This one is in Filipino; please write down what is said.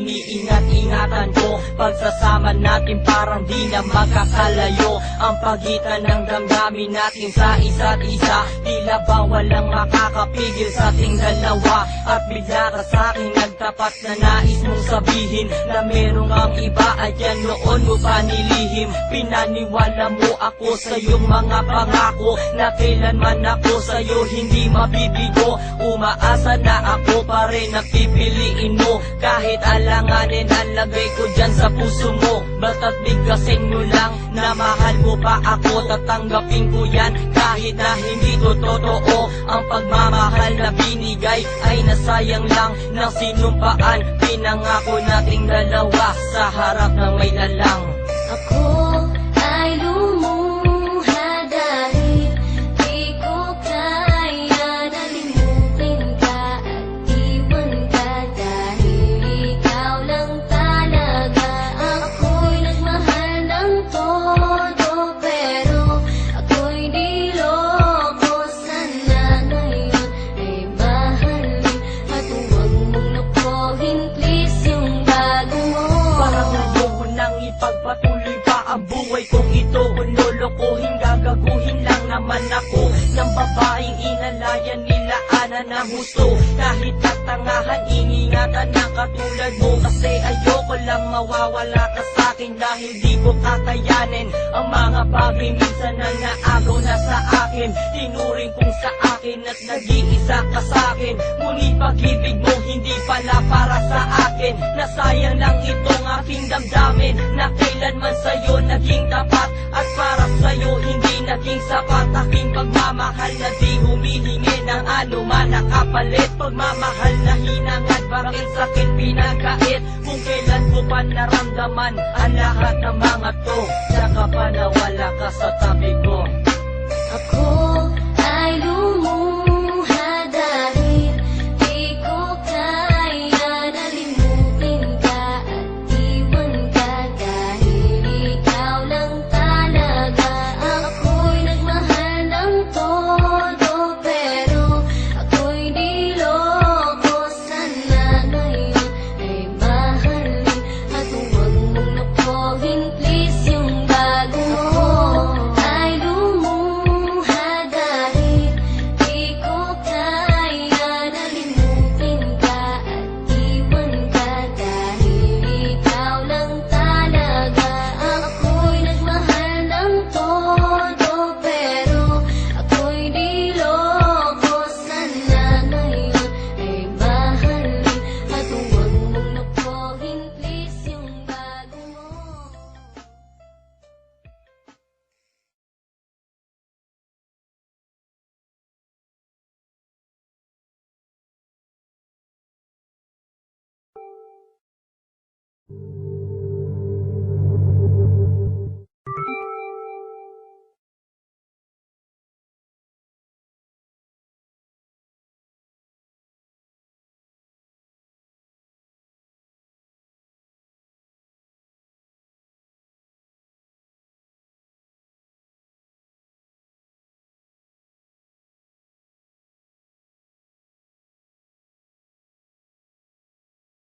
iniingat-ingatan ko. Pagsasama natin parang di na magkakalayo. Ang pagitan ng damdamin natin sa isa't isa, tila ba walang makakapigil sa ating dalawa. At bigla ka sa'kin nagtapat na nais mong sabihin na merong ang iba at yan noon mo pa nilihim. Pinaniwala mo ako sa iyong mga pangako na kailanman ako sa'yo hindi mabibigo. Umaasa na ako pa rin na pipiliin mo, kahit alanganin ang lagay ko dyan sa puso mo. Bata't bigkasin mo lang na mahal mo pa ako, tatanggapin ko yan kahit na hindi to totoo. Ang pagmamahal na binigay ay nasayang lang ng sinumpaan. Pinangako nating dalawa sa harap ng may lalang. Ako ay lumuha dahil di ko kaya nalimutin ka at iwan ka, dahil ikaw lang talaga. Ako'y nagmahal ng todo pero ako'y niloko. Sana ngayon ay mahalin at huwag mong nakuhin please yung bago mo. Parang ayoko nang ipagpatuloy pa ang buhay kong ito. Kung lolokohin, gagaguhin lang naman ako ng babaeng inalayan nila ana ng gusto. Kahit tatangahan, ingingatan na katulad mo, kasi ayoko lang mawawala ka sa'kin dahil di ko kakayanin ang mga bagay minsan na naagaw na sa akin. Tinuring kong sa akin at nag-iisa ka sa'kin, ngunit pag-ibig mo hindi pala para sa akin. Nasayang lang itong aking damdamin na kailanman sa'yo naging tapat, at para sa'yo hindi naging sapat. Aking pagmamahal na di humihingi ng anuman na kapalit, pagmamahal na hinangad bakit sa'kin pinagkait. Kung kailan ko pa naramdaman ang lahat ng mga to, saka pa nawala ka sa tabi ko. Ako